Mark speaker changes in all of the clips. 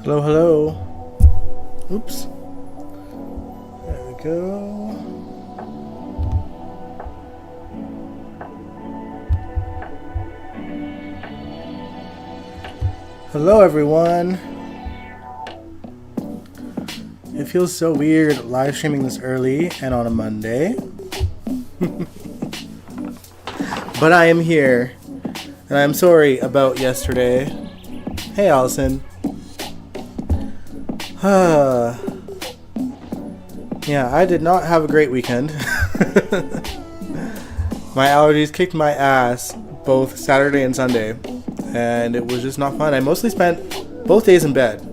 Speaker 1: Hello, hello. Oops. There we go. Hello, everyone. It feels so weird live streaming this early and on a Monday. But I am here. And I'm sorry about yesterday. Hey, Allison. Yeah, I did not have a great weekend. My allergies kicked my ass both Saturday and Sunday, and it was just not fun. I mostly spent both days in bed.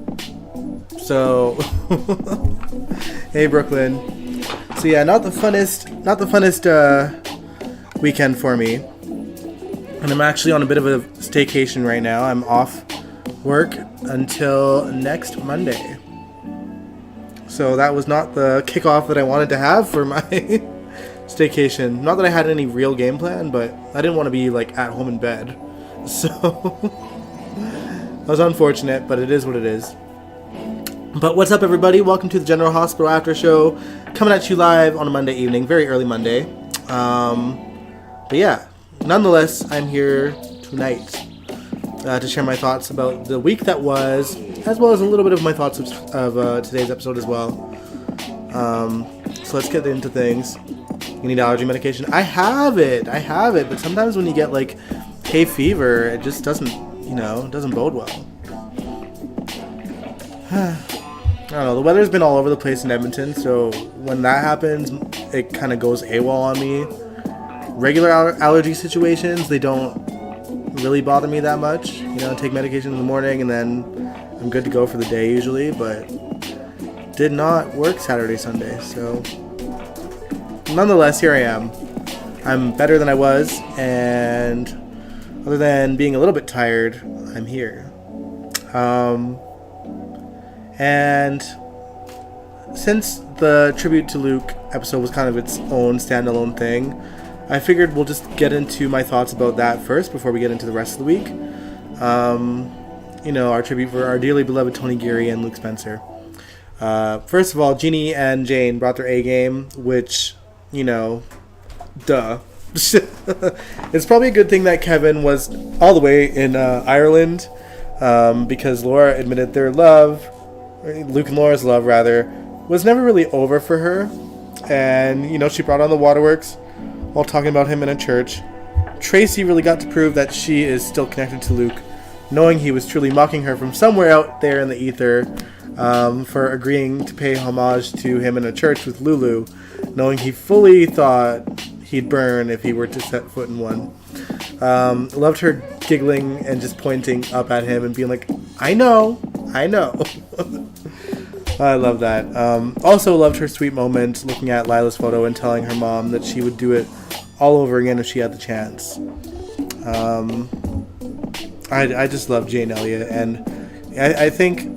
Speaker 1: So, hey Brooklyn. So yeah, not the funnest weekend for me. And I'm actually on a bit of a staycation right now. I'm off work until next Monday. So that was not the kickoff that I wanted to have for my staycation. Not that I had any real game plan, but I didn't want to be like at home in bed. So that was unfortunate, but it is what it is. But what's up, everybody? Welcome to the General Hospital After Show, coming at you live on a Monday evening, very early Monday. But yeah, nonetheless, I'm here tonight to share my thoughts about the week that was, as well as a little bit of my thoughts of today's episode as well. So let's get into things. You need allergy medication? I have it, but sometimes when you get like hay fever, it just doesn't bode well. I don't know, the weather's been all over the place in Edmonton, so when that happens, it kind of goes AWOL on me. Regular allergy situations, they don't really bother me that much. Take medication in the morning and then I'm good to go for the day usually, but did not work Saturday, Sunday, so nonetheless, here I am. I'm better than I was, and other than being a little bit tired, I'm here. And since the Tribute to Luke episode was kind of its own standalone thing, I figured we'll just get into my thoughts about that first before we get into the rest of the week. Our tribute for our dearly beloved Tony Geary and Luke Spencer. First of all, Jeannie and Jane brought their A game, which, duh. It's probably a good thing that Kevin was all the way in Ireland, because Laura admitted their love, Luke and Laura's love rather, was never really over for her. And, she brought on the waterworks while talking about him in a church. Tracy really got to prove that she is still connected to Luke, knowing he was truly mocking her from somewhere out there in the ether, for agreeing to pay homage to him in a church with Lulu, knowing he fully thought he'd burn if he were to set foot in one. Loved her giggling and just pointing up at him and being like, I know. I love that. Also loved her sweet moment looking at Lila's photo and telling her mom that she would do it all over again if she had the chance. I just love Jane Elliott, and I think,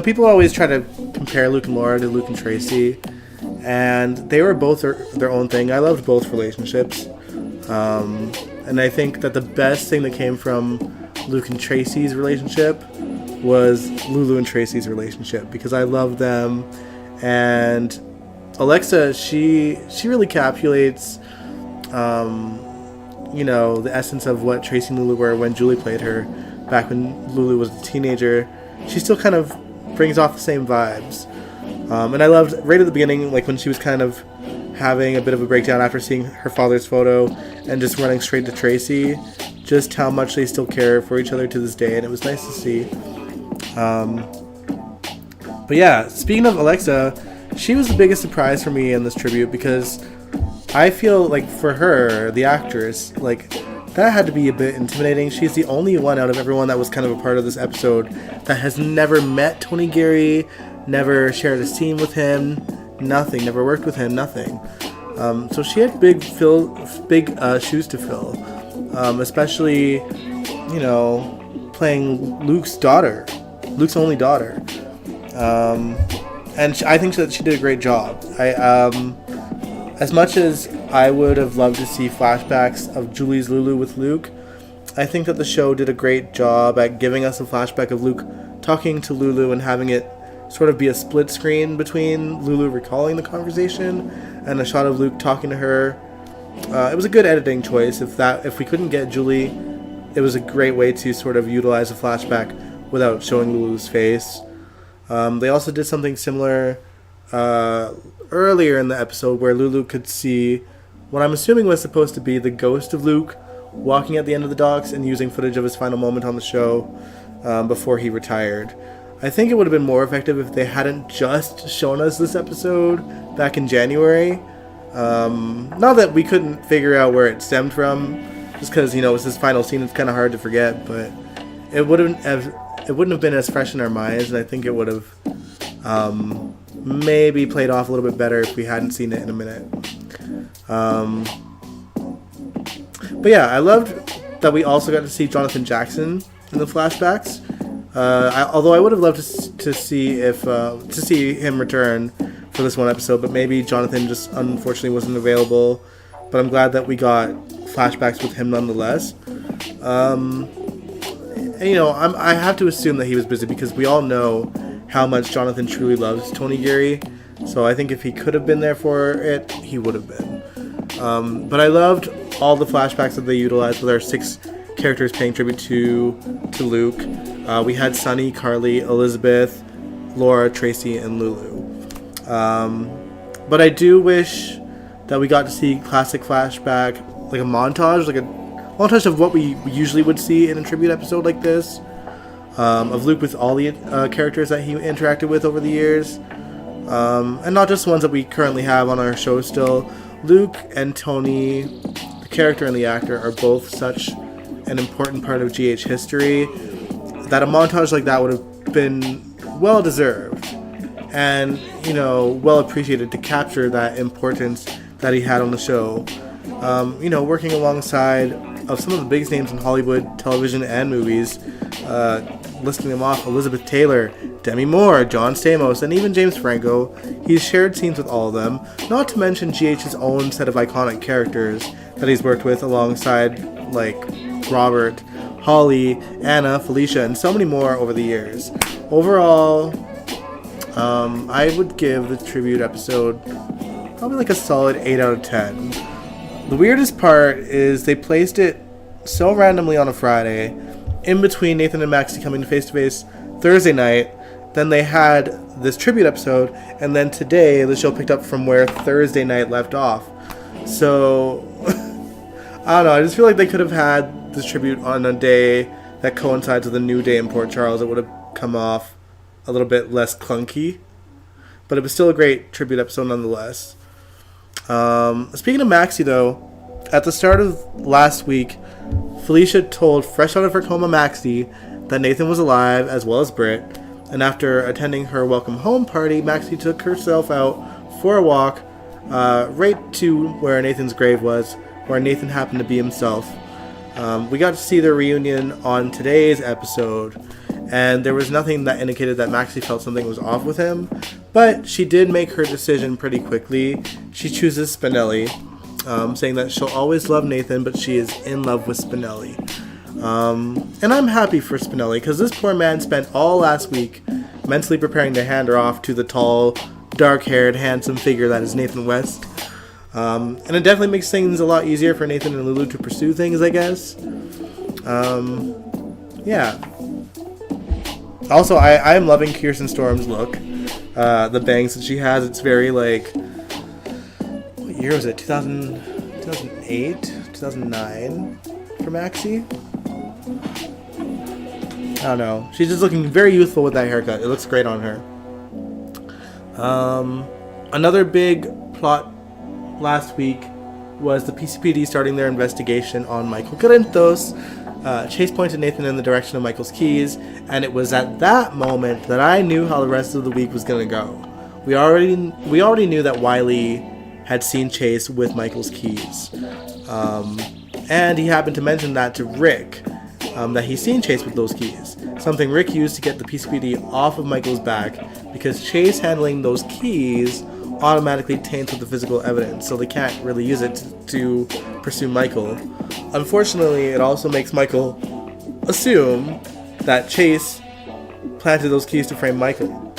Speaker 1: people always try to compare Luke and Laura to Luke and Tracy, and they were both their own thing. I loved both relationships, and I think that the best thing that came from Luke and Tracy's relationship was Lulu and Tracy's relationship, because I love them. And Alexa, she really encapsulates the essence of what Tracy and Lulu were when Julie played her back when Lulu was a teenager. She still kind of brings off the same vibes. And I loved right at the beginning, like when she was kind of having a bit of a breakdown after seeing her father's photo and just running straight to Tracy, just how much they still care for each other to this day, and it was nice to see. But yeah, speaking of Alexa, she was the biggest surprise for me in this tribute, because I feel like for her, the actress, like that had to be a bit intimidating. She's the only one out of everyone that was kind of a part of this episode that has never met Tony Geary, never shared a scene with him, nothing, never worked with him, nothing. So she had big shoes to fill, especially, playing Luke's only daughter. And I think that she did a great job. As much as I would have loved to see flashbacks of Julie's Lulu with Luke, I think that the show did a great job at giving us a flashback of Luke talking to Lulu and having it sort of be a split screen between Lulu recalling the conversation and a shot of Luke talking to her. It was a good editing choice. If we couldn't get Julie, it was a great way to sort of utilize a flashback without showing Lulu's face. They also did something similar earlier in the episode where Lulu could see what I'm assuming was supposed to be the ghost of Luke walking at the end of the docks and using footage of his final moment on the show before he retired. I think it would have been more effective if they hadn't just shown us this episode back in January. Not that we couldn't figure out where it stemmed from, just because, you know, it's his final scene, it's kind of hard to forget, but it wouldn't have been as fresh in our minds, and I think it would have maybe played off a little bit better if we hadn't seen it in a minute. But yeah, I loved that we also got to see Jonathan Jackson in the flashbacks. Although I would have loved to see him return for this one episode, but maybe Jonathan just unfortunately wasn't available. But I'm glad that we got flashbacks with him nonetheless. And, you know, I have to assume that he was busy because we all know how much Jonathan truly loves Tony Geary. So I think if he could have been there for it, he would have been. But I loved all the flashbacks that they utilized with our 6 characters paying tribute to Luke. We had Sunny, Carly, Elizabeth, Laura, Tracy, and Lulu. But I do wish that we got to see classic flashback, like a montage of what we usually would see in a tribute episode like this, of Luke with all the characters that he interacted with over the years, and not just ones that we currently have on our show still. Luke and Tony, the character and the actor, are both such an important part of GH history that a montage like that would have been well deserved and, you know, well appreciated to capture that importance that he had on the show. You know, working alongside of some of the biggest names in Hollywood, television, and movies, listing them off: Elizabeth Taylor, Demi Moore, John Stamos, and even James Franco. He's shared scenes with all of them, not to mention GH's own set of iconic characters that he's worked with alongside, like Robert, Holly, Anna, Felicia, and so many more over the years. Overall, I would give the tribute episode probably like a solid 8 out of 10. The weirdest part is they placed it so randomly on a Friday, in between Nathan and Maxie coming face-to-face Thursday night. Then they had this tribute episode, and then today the show picked up from where Thursday night left off. So, I don't know, I just feel like they could have had this tribute on a day that coincides with a new day in Port Charles. It would have come off a little bit less clunky, but it was still a great tribute episode nonetheless. Speaking of Maxie, though, at the start of last week, Felicia told fresh out of her coma Maxie that Nathan was alive, as well as Britt, and after attending her welcome home party, Maxie took herself out for a walk right to where Nathan's grave was, where Nathan happened to be himself. We got to see their reunion on today's episode, and there was nothing that indicated that Maxie felt something was off with him, but she did make her decision pretty quickly. She chooses Spinelli, saying that she'll always love Nathan, but she is in love with Spinelli. And I'm happy for Spinelli, because this poor man spent all last week mentally preparing to hand her off to the tall, dark-haired, handsome figure that is Nathan West. And it definitely makes things a lot easier for Nathan and Lulu to pursue things, I guess. Yeah. Also, I am loving Kirsten Storm's look. The bangs that she has, it's very like... What year was it? 2008? 2009 for Maxie? I don't know. She's just looking very youthful with that haircut. It looks great on her. Another big plot last week was the PCPD starting their investigation on Michael Corinthos. Chase pointed Nathan in the direction of Michael's keys, and it was at that moment that I knew how the rest of the week was going to go. We already knew that Wiley had seen Chase with Michael's keys. And he happened to mention that to Rick, that he's seen Chase with those keys. Something Rick used to get the PCPD off of Michael's back, because Chase handling those keys automatically taints with the physical evidence, so they can't really use it to pursue Michael. Unfortunately, it also makes Michael assume that Chase planted those keys to frame Michael.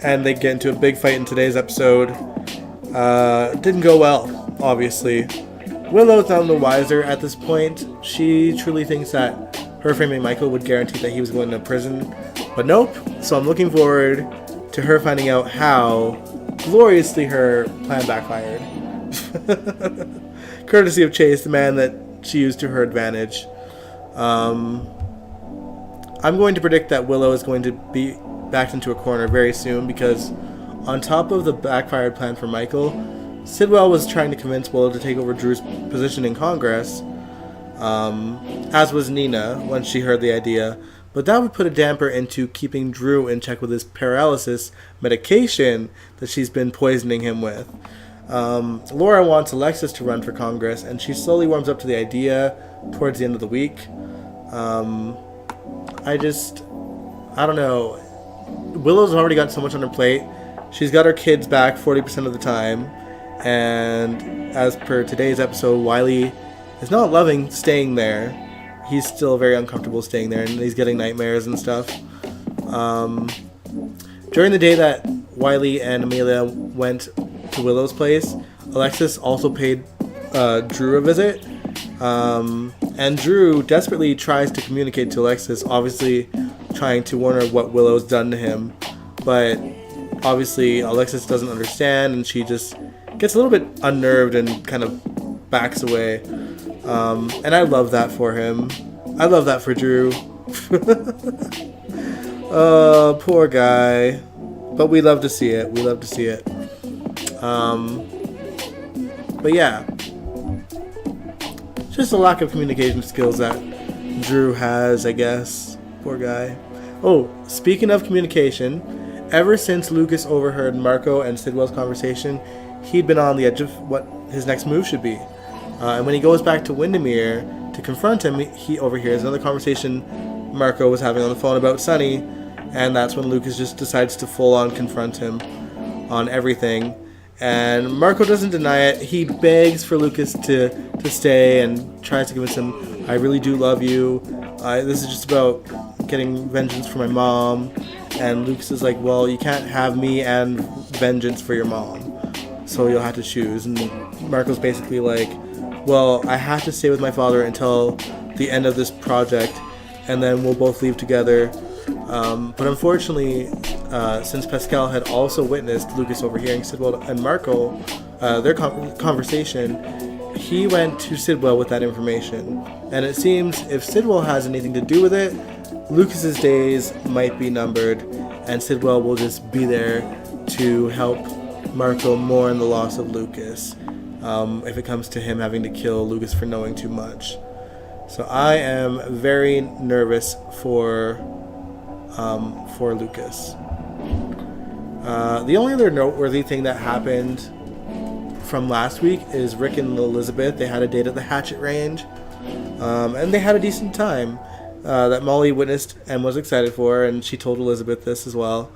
Speaker 1: And they get into a big fight in today's episode. Didn't go well, obviously. Willow's none the wiser at this point. She truly thinks that her framing Michael would guarantee that he was going to prison. But nope. So I'm looking forward to her finding out how gloriously her plan backfired. Courtesy of Chase, the man that she used to her advantage. I'm going to predict that Willow is going to be backed into a corner very soon, because on top of the backfired plan for Michael, Sidwell was trying to convince Willow to take over Drew's position in Congress, as was Nina once she heard the idea. But that would put a damper into keeping Drew in check with his paralysis medication that she's been poisoning him with. Laura wants Alexis to run for Congress, and she slowly warms up to the idea towards the end of the week. I don't know. Willow's already got so much on her plate. She's got her kids back 40% of the time. And as per today's episode, Wiley is not loving staying there. He's still very uncomfortable staying there, and he's getting nightmares and stuff. During the day that Wiley and Amelia went to Willow's place, Alexis also paid Drew a visit. And Drew desperately tries to communicate to Alexis, obviously trying to warn her what Willow's done to him. But obviously Alexis doesn't understand, and she just gets a little bit unnerved and kind of backs away. And I love that for him. I love that for Drew. Oh, poor guy. But we love to see it. We love to see it. But yeah. Just a lack of communication skills that Drew has, I guess. Poor guy. Oh, speaking of communication, ever since Lucas overheard Marco and Sidwell's conversation, he'd been on the edge of what his next move should be. And when he goes back to Windermere to confront him, he overhears another conversation Marco was having on the phone about Sunny, and that's when Lucas just decides to full-on confront him on everything. And Marco doesn't deny it. He begs for Lucas to stay and tries to convince him, I really do love you. This is just about getting vengeance for my mom. And Lucas is like, well, you can't have me and vengeance for your mom, so you'll have to choose. And Marco's basically like, well, I have to stay with my father until the end of this project, and then we'll both leave together. But unfortunately, since Pascal had also witnessed Lucas overhearing Sidwell and Marco, their conversation, he went to Sidwell with that information. And it seems if Sidwell has anything to do with it, Lucas's days might be numbered, and Sidwell will just be there to help Marco mourn the loss of Lucas, if it comes to him having to kill Lucas for knowing too much. So I am very nervous for Lucas. The only other noteworthy thing that happened from last week is Rick and Elizabeth. They had a date at the Hatchet Range, and they had a decent time that Molly witnessed and was excited for, and she told Elizabeth this as well.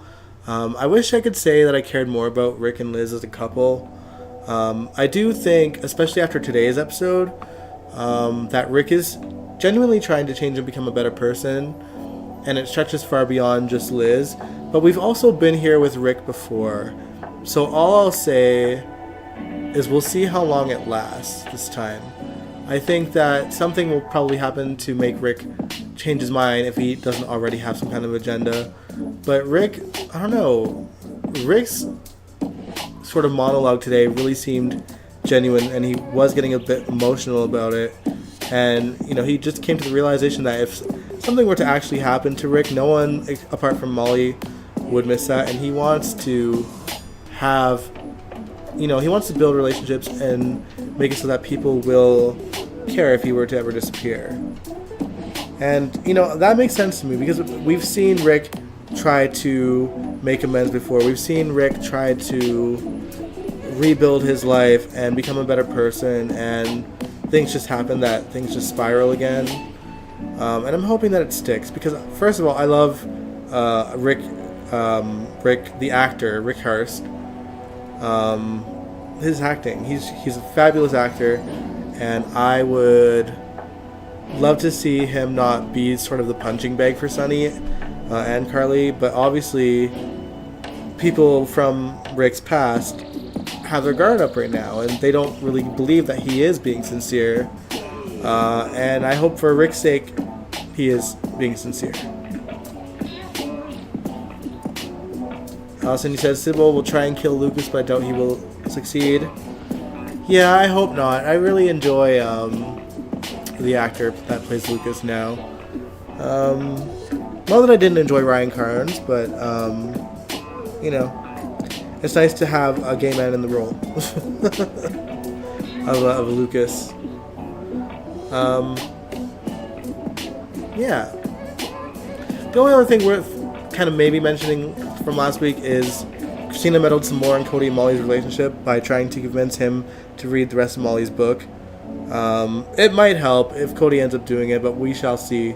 Speaker 1: I wish I could say that I cared more about Rick and Liz as a couple. I do think, especially after today's episode, that Rick is genuinely trying to change and become a better person, and it stretches far beyond just Liz. But we've also been here with Rick before, so all I'll say is we'll see how long it lasts this time. I think that something will probably happen to make Rick change his mind if he doesn't already have some kind of agenda. But Rick, I don't know, Rick's sort of monologue today really seemed genuine, and he was getting a bit emotional about it. And, you know, he just came to the realization that if something were to actually happen to Rick, no one apart from Molly would miss that. And he wants to have, you know, he wants to build relationships and make it so that people will care if he were to ever disappear. And, you know, that makes sense to me because we've seen Rick try to make amends before. We've seen Rick try to rebuild his life and become a better person, and things just happen, that things just spiral again. And I'm hoping that it sticks because, first of all, I love Rick, the actor, Rick Hurst. His acting, he's a fabulous actor, and I would love to see him not be sort of the punching bag for Sonny and Carly, but obviously people from Rick's past have their guard up right now, and they don't really believe that he is being sincere. And I hope for Rick's sake, he is being sincere. Cindy says, Sybil will try and kill Lucas, but I doubt he will succeed. Yeah, I hope not. I really enjoy the actor that plays Lucas now. Not that I didn't enjoy Ryan Carnes, but, you know, it's nice to have a gay man in the role of Lucas. Yeah. The only other thing worth kind of maybe mentioning from last week is Christina meddled some more in Cody and Molly's relationship by trying to convince him to read the rest of Molly's book. It might help if Cody ends up doing it, but we shall see.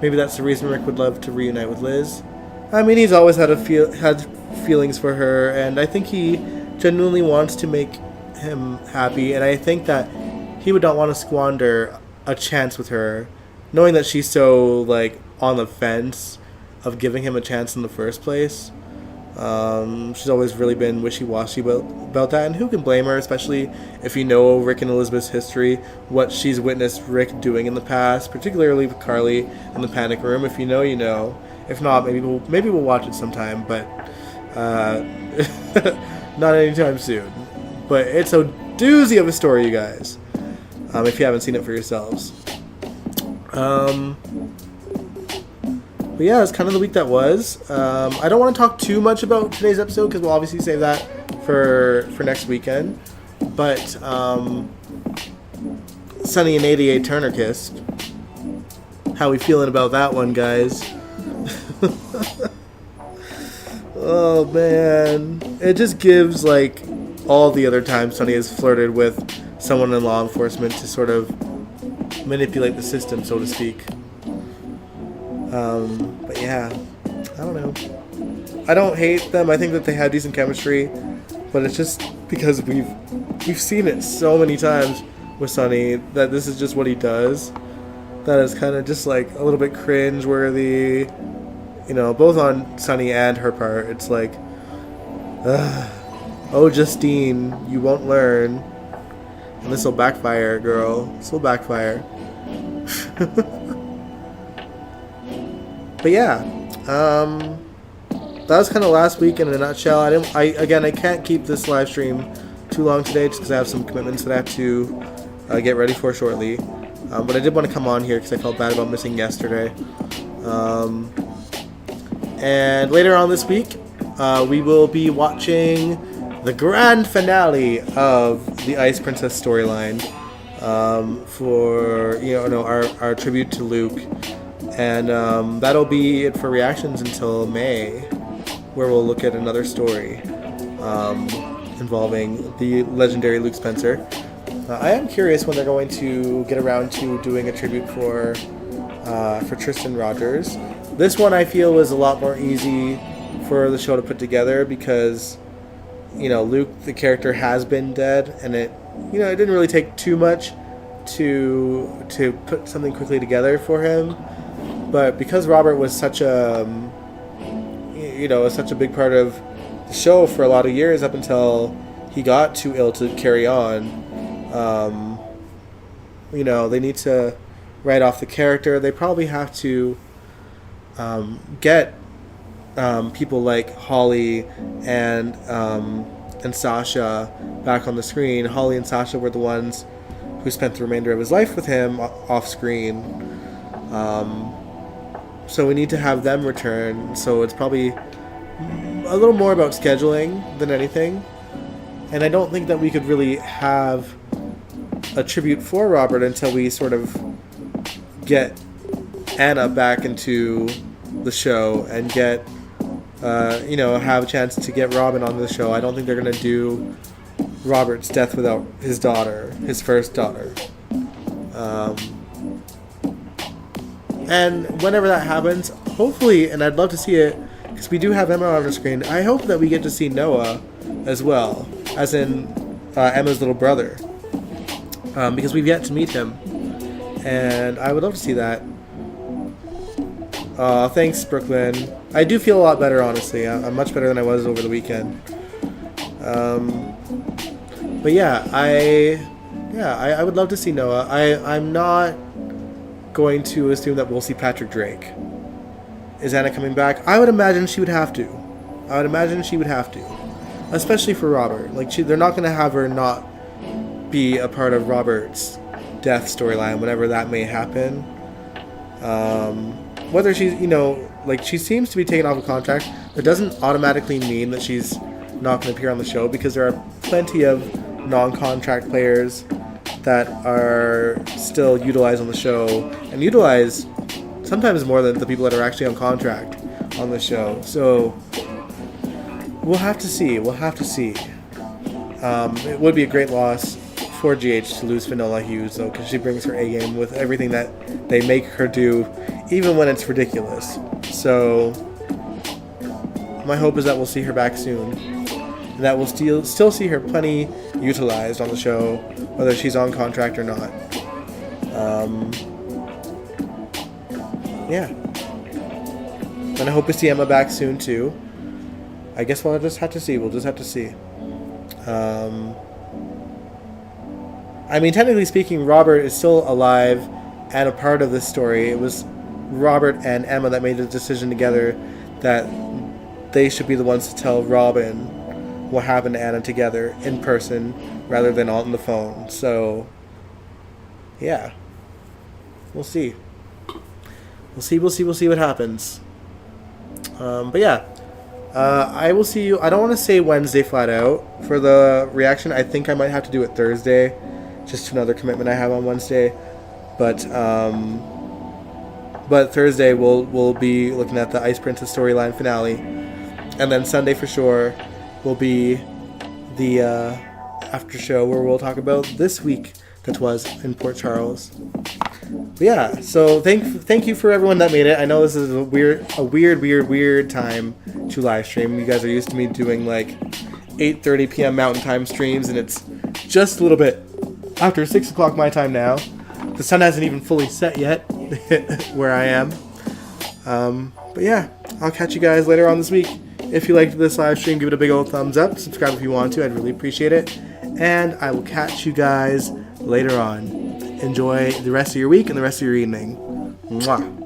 Speaker 1: Maybe that's the reason Rick would love to reunite with Liz. I mean, he's always had feelings for her, and I think he genuinely wants to make him happy, and I think that he would not want to squander a chance with her, knowing that she's so, like, on the fence of giving him a chance in the first place. She's always really been wishy-washy about that, and who can blame her, especially if you know Rick and Elizabeth's history, what she's witnessed Rick doing in the past, particularly with Carly in the panic room. If you know, you know. If not, maybe we'll watch it sometime, but not anytime soon. But it's a doozy of a story, you guys, if you haven't seen it for yourselves. But yeah, it's kind of the week that was. I don't want to talk too much about today's episode because we'll obviously save that for next weekend. But Sonny and 88 Turner kissed. How we feeling about that one, guys? Oh man, it just gives like all the other times Sonny has flirted with someone in law enforcement to sort of manipulate the system, so to speak. But yeah, I don't know. I don't hate them. I think that they have decent chemistry, but it's just because we've seen it so many times with Sonny that this is just what he does. That is kind of just like a little bit cringe-worthy, you know, both on Sonny and her part. It's like, oh, Justine, you won't learn. And this will backfire, girl. This will backfire. But yeah, that was kind of last week in a nutshell. I can't keep this live stream too long today just because I have some commitments that I have to get ready for shortly. But I did want to come on here because I felt bad about missing yesterday. And later on this week, we will be watching the grand finale of the Ice Princess storyline for our tribute to Luke. And that'll be it for reactions until May, where we'll look at another story involving the legendary Luke Spencer. I am curious when they're going to get around to doing a tribute for Tristan Rogers. This one I feel was a lot more easy for the show to put together because, you know, Luke, the character, has been dead, and it didn't really take too much to put something quickly together for him. But because Robert was such a big part of the show for a lot of years up until he got too ill to carry on, they need to write off the character. They probably have to get people like Holly and Sasha back on the screen. Holly and Sasha were the ones who spent the remainder of his life with him off screen. So we need to have them return. So it's probably a little more about scheduling than anything. And I don't think that we could really have a tribute for Robert until we sort of get Anna back into the show and get, have a chance to get Robin on the show. I don't think they're going to do Robert's death without his daughter, his first daughter. And whenever that happens, hopefully, and I'd love to see it, because we do have Emma on the screen, I hope that we get to see Noah as well, as in Emma's little brother. because we've yet to meet him, and I would love to see that. Thanks, Brooklyn. I do feel a lot better, honestly. I'm much better than I was over the weekend. But yeah, I would love to see Noah. I'm not going to assume that we'll see Patrick Drake. Is Anna coming back? I would imagine she would have to. Especially for Robert. Like, they're not going to have her not be a part of Robert's death storyline, whenever that may happen. Whether she's, like, she seems to be taken off a contract, that doesn't automatically mean that she's not going to appear on the show, because there are plenty of non-contract players that are still utilized on the show, and utilized sometimes more than the people that are actually on contract on the show. So we'll have to see. It would be a great loss for GH to lose Finola Hughes, though, because she brings her A game with everything that they make her do, even when it's ridiculous. So my hope is that we'll see her back soon, and that we'll still see her plenty utilized on the show, whether she's on contract or not. Yeah. And I hope to see Emma back soon too. I guess we'll just have to see. I mean, technically speaking, Robert is still alive and a part of this story. It was Robert and Emma that made the decision together that they should be the ones to tell Robin what happened to Anna together in person rather than on the phone. So, yeah. We'll see. We'll see what happens. But yeah. I will see you. I don't want to say Wednesday flat out for the reaction. I think I might have to do it Thursday, just another commitment I have on Wednesday. But Thursday we'll be looking at the Ice Princess storyline finale, and then Sunday for sure will be the after show where we'll talk about this week that was in Port Charles. But yeah, so thank you for everyone that made it. I know this is a weird time to live stream. You guys are used to me doing like 8:30 p.m. Mountain Time streams, and it's just a little bit after 6 o'clock my time now. The sun hasn't even fully set yet where I am. But yeah, I'll catch you guys later on this week. If you liked this live stream, give it a big old thumbs up. Subscribe if you want to. I'd really appreciate it. And I will catch you guys later on. Enjoy the rest of your week and the rest of your evening. Mwah.